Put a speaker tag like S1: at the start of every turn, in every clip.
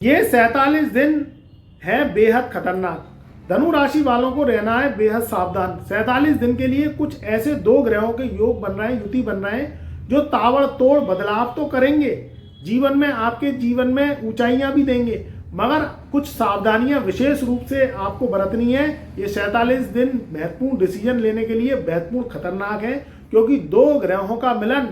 S1: ये 47 दिन है बेहद खतरनाक। धनु राशि वालों को रहना है बेहद सावधान। 47 दिन के लिए कुछ ऐसे दो ग्रहों के योग बन रहे हैं, युति बन रहे हैं, जो ताबड़तोड़ बदलाव तो करेंगे जीवन में, आपके जीवन में ऊंचाइयां भी देंगे, मगर कुछ सावधानियां विशेष रूप से आपको बरतनी है। ये 47 दिन महत्वपूर्ण डिसीजन लेने के लिए महत्वपूर्ण खतरनाक है, क्योंकि दो ग्रहों का मिलन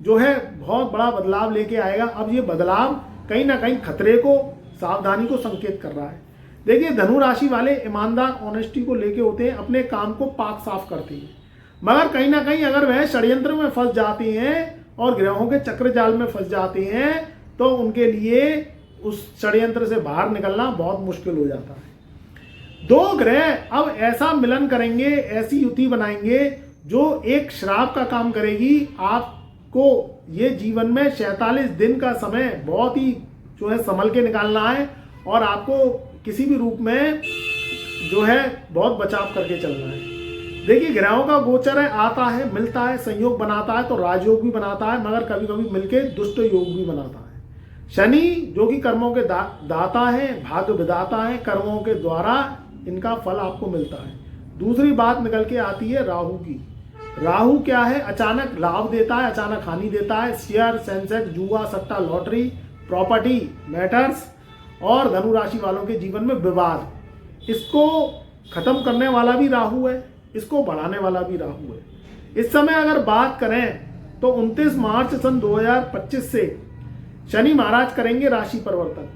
S1: जो है बहुत बड़ा बदलाव लेके आएगा। अब ये बदलाव कहीं ना कहीं खतरे को, सावधानी को संकेत कर रहा है। देखिए, धनु राशि वाले ईमानदार, ऑनेस्टी को लेके होते हैं, अपने काम को पाक साफ करते हैं, मगर कहीं ना कहीं अगर वह षड्यंत्र में फंस जाते हैं और ग्रहों के चक्र जाल में फंस जाते हैं तो उनके लिए उस षड्यंत्र से बाहर निकलना बहुत मुश्किल हो जाता है। दो ग्रह अब ऐसा मिलन करेंगे, ऐसी युति बनाएंगे जो एक श्राप का काम करेगी। आपको ये जीवन में 46 दिन का समय बहुत ही जो है संभल के निकालना है, और आपको किसी भी रूप में जो है बहुत बचाव करके चलना है। देखिए, ग्रहों का गोचर है, आता है, मिलता है, संयोग बनाता है तो राजयोग भी बनाता है, मगर कभी कभी मिलके दुष्ट योग भी बनाता है। शनि जो कि कर्मों के दाता है, भाग्य विधाता है, कर्मों के द्वारा इनका फल आपको मिलता है। दूसरी बात निकल के आती है राहु की। राहु क्या है? अचानक लाभ देता है, अचानक हानि देता है। शेयर, सेंसेक्स, जुआ, सट्टा, लॉटरी, प्रॉपर्टी मैटर्स और धनु राशि वालों के जीवन में विवाद, इसको खत्म करने वाला भी राहु है, इसको बढ़ाने वाला भी राहु है। इस समय अगर बात करें तो 29 मार्च सन 2025 से शनि महाराज करेंगे राशि परिवर्तन।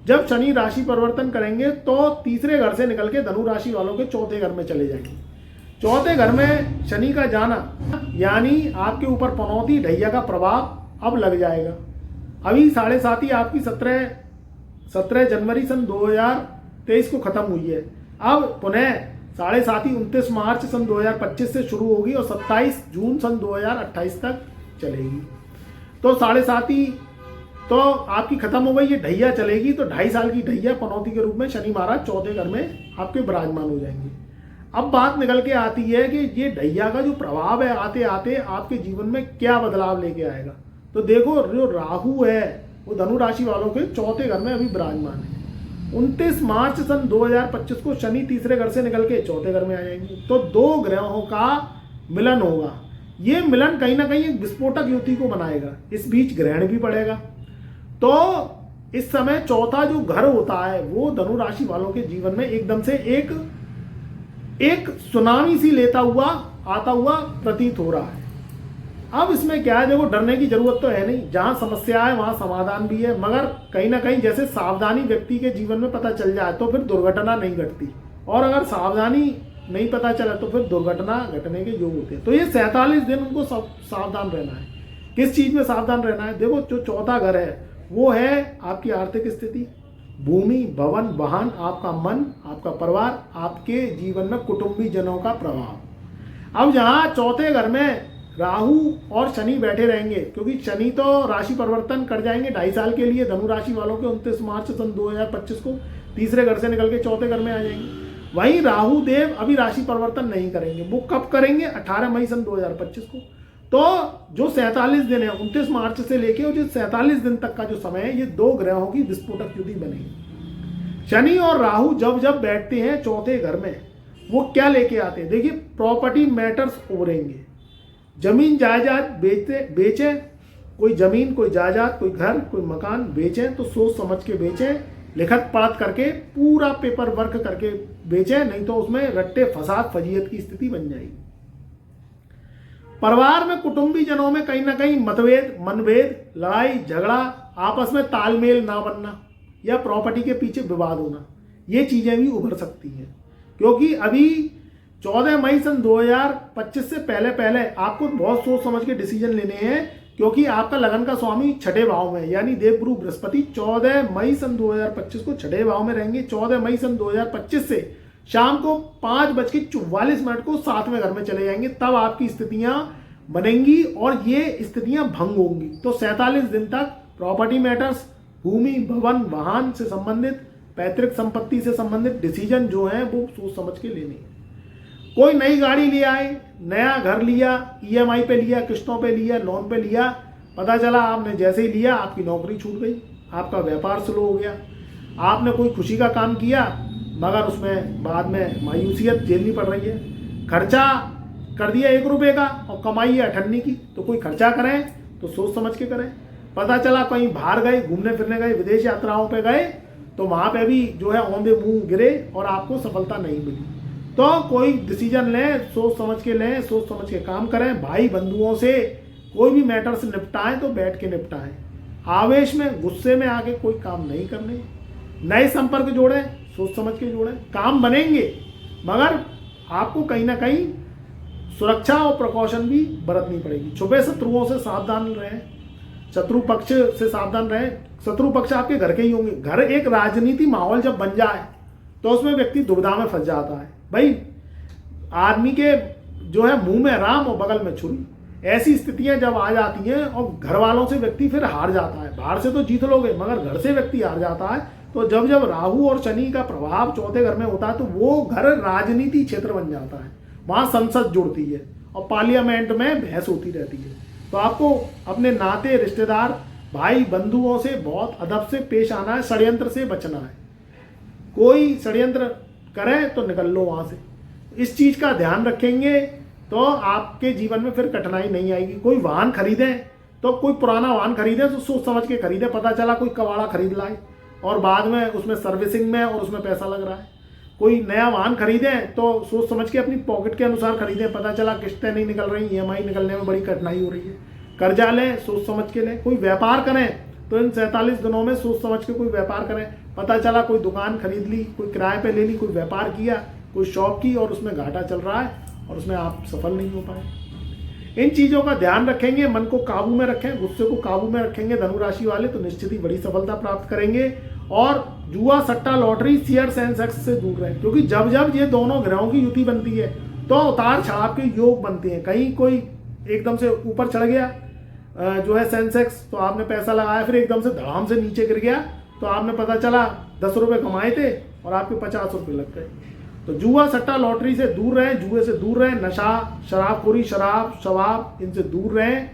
S1: जब शनि राशि परिवर्तन करेंगे तो तीसरे घर से निकल के धनु राशि वालों के चौथे घर में चले जाएंगे। चौथे घर में शनि का जाना यानी आपके ऊपर पनौती, ढैया का प्रभाव अब लग जाएगा। अभी 7.5 आपकी 17 जनवरी सन 2023 को खत्म हुई है। अब पुनः 7.5 29 मार्च सन 2025 से शुरू होगी और 27 जून सन 2028 तक चलेगी। तो 7.5 तो आपकी खत्म हो गई, ये ढैया चलेगी, तो 2.5 साल की ढैया पनौती के रूप में शनि महाराज चौथे घर में आपके विराजमान हो जाएंगे। अब बात निकल के आती है कि ये ढैया का जो प्रभाव है आते आते आपके जीवन में क्या बदलाव लेके आएगा। तो देखो, जो राहु है वो धनु राशि वालों के चौथे घर में अभी विराजमान है। 29 मार्च सन 2025 को शनि तीसरे घर से निकल के चौथे घर में आ जाएंगे, तो दो ग्रहों का मिलन होगा। ये मिलन कहीं ना कहीं एक विस्फोटक युति को बनाएगा। इस बीच ग्रहण भी पड़ेगा, तो इस समय चौथा जो घर होता है वो धनु राशि वालों के जीवन में एकदम से एक सुनामी सी लेता हुआ आता हुआ प्रतीत हो रहा है। अब इसमें क्या है, देखो, डरने की जरूरत तो है नहीं। जहां समस्या है वहां समाधान भी है, मगर कहीं ना कहीं जैसे सावधानी व्यक्ति के जीवन में पता चल जाए तो फिर दुर्घटना नहीं घटती, और अगर सावधानी नहीं पता चला तो फिर दुर्घटना घटने के योग होते हैं। तो ये 47 दिन उनको सावधान रहना है। किस चीज में सावधान रहना है? देखो, जो चौथा घर है वो है आपकी आर्थिक स्थिति, भूमि, भवन, वाहन, आपका मन, आपका परिवार, आपके जीवन में कुटुंबी जनों का प्रभाव। अब जहां चौथे घर में राहु और शनि बैठे रहेंगे, क्योंकि शनि तो राशि परिवर्तन कर जाएंगे 2.5 साल के लिए धनु राशि वालों के 29 मार्च सन 2025 को तीसरे घर से निकल के चौथे घर में आ जाएंगे। वहीं राहु देव अभी राशि परिवर्तन नहीं करेंगे। वो कब करेंगे? 18 मई सन 2025 को। तो जो 47 दिन है, 29 मार्च से लेके और जो 47 दिन तक का जो समय है, ये दो ग्रहों की विस्फोटक युति बनेगी। शनि और राहु जब जब बैठते हैं चौथे घर में, वो क्या लेके आते हैं? देखिए, प्रॉपर्टी मैटर्स उभरेंगे। जमीन जायदाद बेचे, कोई जमीन, कोई जायदाद, कोई घर, कोई मकान बेचें तो सोच समझ के बेचें, लिखत पढ़त करके पूरा पेपर वर्क करके बेचें, नहीं तो उसमें रट्टे फसाद फजीयत की स्थिति बन जाएगी। परिवार में कुटुंबी जनों में कहीं ना कहीं मतभेद, मनभेद, लड़ाई झगड़ा, आपस में तालमेल ना बनना या प्रॉपर्टी के पीछे विवाद होना, ये चीजें भी उभर सकती हैं। क्योंकि अभी 14 मई सन 2025 से पहले आपको बहुत सोच समझ के डिसीजन लेने हैं, क्योंकि आपका लगन का स्वामी छठे भाव में, यानी देवगुरु बृहस्पति 14 मई सन 2025 को छठे भाव में रहेंगे। 14 मई सन 2025 से शाम को 5:44 को 7वें घर में चले जाएंगे। तब आपकी स्थितियां बनेंगी और ये स्थितियां भंग होंगी। तो 47 दिन तक प्रॉपर्टी मैटर्स, भूमि, भवन, वाहन से संबंधित, पैतृक संपत्ति से संबंधित डिसीजन जो है वो सोच समझ के लेने हैं। कोई नई गाड़ी ले आए, नया घर लिया, EMI पे लिया, किस्तों पे लिया, लोन पे लिया, पता चला आपने जैसे ही लिया आपकी नौकरी छूट गई, आपका व्यापार स्लो हो गया, आपने कोई खुशी का काम किया मगर उसमें बाद में मायूसियत झेलनी पड़ रही है। खर्चा कर दिया 1 रुपये का और कमाई है 98 की, तो कोई खर्चा करें तो सोच समझ के करें। पता चला कहीं बाहर गए, घूमने फिरने गए, विदेश यात्राओं पे गए, तो वहाँ पे भी जो है औंधे मुंह गिरे और आपको सफलता नहीं मिली। तो कोई डिसीजन लें, सोच समझ के लें, सोच समझ के काम करें। भाई बंधुओं से कोई भी मैटर से निपटाएं तो बैठ के निपटाएं। आवेश में, गुस्से में आके कोई काम नहीं करने। नए संपर्क जोड़ें, सोच समझ के जोड़ें। काम बनेंगे मगर आपको कहीं ना कहीं सुरक्षा और प्रिकॉशन भी बरतनी पड़ेगी। छुपे शत्रुओं से सावधान रहें, शत्रु पक्ष से सावधान रहें। शत्रु पक्ष आपके घर के ही होंगे। घर एक राजनीति माहौल जब बन जाए तो उसमें व्यक्ति दुविधा में फंस जाता है। भाई आदमी के जो है मुंह में राम और बगल में छुरी, ऐसी स्थितियां जब आ जाती हैं और घर वालों से व्यक्ति फिर हार जाता है। बाहर से तो जीत लोगे मगर घर से व्यक्ति हार जाता है। तो जब जब राहु और शनि का प्रभाव चौथे घर में होता है तो वो घर राजनीति क्षेत्र बन जाता है। वहां संसद जुड़ती है और पार्लियामेंट में बहस होती रहती है। तो आपको अपने नाते, रिश्तेदार, भाई बंधुओं से बहुत अदब से पेश आना है। षड्यंत्र से बचना है। कोई षड्यंत्र करे तो निकल लो वहां से। इस चीज का ध्यान रखेंगे तो आपके जीवन में फिर कठिनाई नहीं आएगी। कोई वाहन खरीदें तो कोई पुराना वाहन खरीदें तो सोच समझ के खरीदें। पता चला कोई कबाड़ा खरीद लाए और बाद में उसमें सर्विसिंग में और उसमें पैसा लग रहा है। कोई नया वाहन खरीदें तो सोच समझ के अपनी पॉकेट के अनुसार खरीदें। पता चला किस्तें नहीं निकल रही, EMI निकलने में बड़ी कठिनाई हो रही है। कर्जा लें, सोच समझ के लें। कोई व्यापार करें तो इन 47 दिनों में सोच समझ के कोई व्यापार करें। पता चला कोई दुकान खरीद ली, कोई किराए पे ले ली, कोई व्यापार किया, कोई शॉप की और उसमें घाटा चल रहा है और उसमें आप सफल नहीं हो पाए। इन चीज़ों का ध्यान रखेंगे, मन को काबू में रखें, गुस्से को काबू में रखेंगे धनु राशि वाले तो निश्चित ही बड़ी सफलता प्राप्त करेंगे। और जुआ, सट्टा, लॉटरी, शेयर, सेंसेक्स से दूर रहें, क्योंकि जब जब ये दोनों ग्रहों की युति बनती है तो उतार चढ़ाव के योग बनते हैं। कहीं कोई एकदम से ऊपर चढ़ गया जो है सेंसेक्स, तो आपने पैसा लगाया, फिर एकदम से धड़ाम से नीचे गिर गया तो आपने पता चला 10 रुपये कमाए थे और आपके 50 रुपये लग गए। तो जुआ, सट्टा, लॉटरी से दूर रहें, जुए से दूर रहें, नशा, शराबखोरी, शराब, शवाब, इनसे दूर रहें।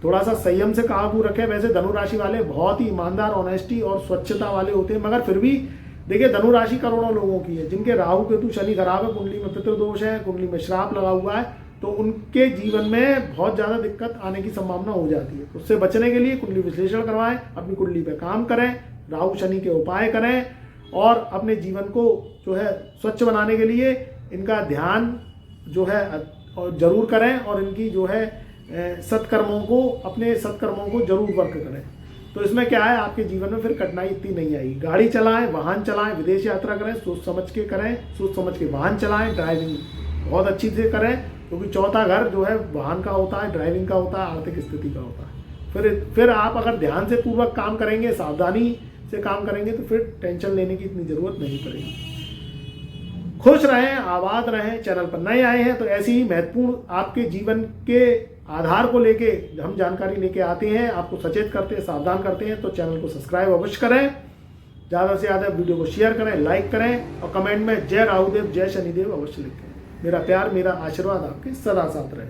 S1: थोड़ा सा संयम से काबू रखें। वैसे धनु राशि वाले बहुत ही ईमानदार, ऑनेस्टी और स्वच्छता वाले होते हैं, मगर फिर भी देखिए धनु राशि करोड़ों लोगों की है जिनके राहु केतु शनि खराब है, कुंडली में पितृदोष है, कुंडली में श्राप लगा हुआ है, तो उनके जीवन में बहुत ज़्यादा दिक्कत आने की संभावना हो जाती है। उससे बचने के लिए कुंडली विश्लेषण करवाएं, अपनी कुंडली पे काम करें, राहु शनि के उपाय करें और अपने जीवन को जो है स्वच्छ बनाने के लिए इनका ध्यान जो है जरूर करें और इनकी जो है सत्कर्मों को, अपने सत्कर्मों को जरूर वर्क करें। तो इसमें क्या है, आपके जीवन में फिर कठिनाई इतनी नहीं आएगी। गाड़ी चलाएं, वाहन चलाएं, विदेश यात्रा करें, सोच समझ के करें, सोच समझ के वाहन चलाएं, ड्राइविंग बहुत अच्छी से करें, क्योंकि चौथा घर जो है वाहन का होता है, ड्राइविंग का होता है, आर्थिक स्थिति का होता है। फिर आप अगर ध्यान से पूर्वक काम करेंगे, सावधानी से काम करेंगे तो फिर टेंशन लेने की इतनी जरूरत नहीं पड़ेगी। खुश रहें, आबाद रहें। चैनल पर नए आए हैं तो ऐसी ही महत्वपूर्ण आपके जीवन के आधार को लेके हम जानकारी लेके आते हैं, आपको सचेत करते हैं, सावधान करते हैं। तो चैनल को सब्सक्राइब अवश्य करें, ज़्यादा से ज़्यादा वीडियो को शेयर करें, लाइक करें और कमेंट में जय राहुदेव, जय शनिदेव अवश्य लिखें। मेरा प्यार, मेरा आशीर्वाद आपके सदा साथ रहे।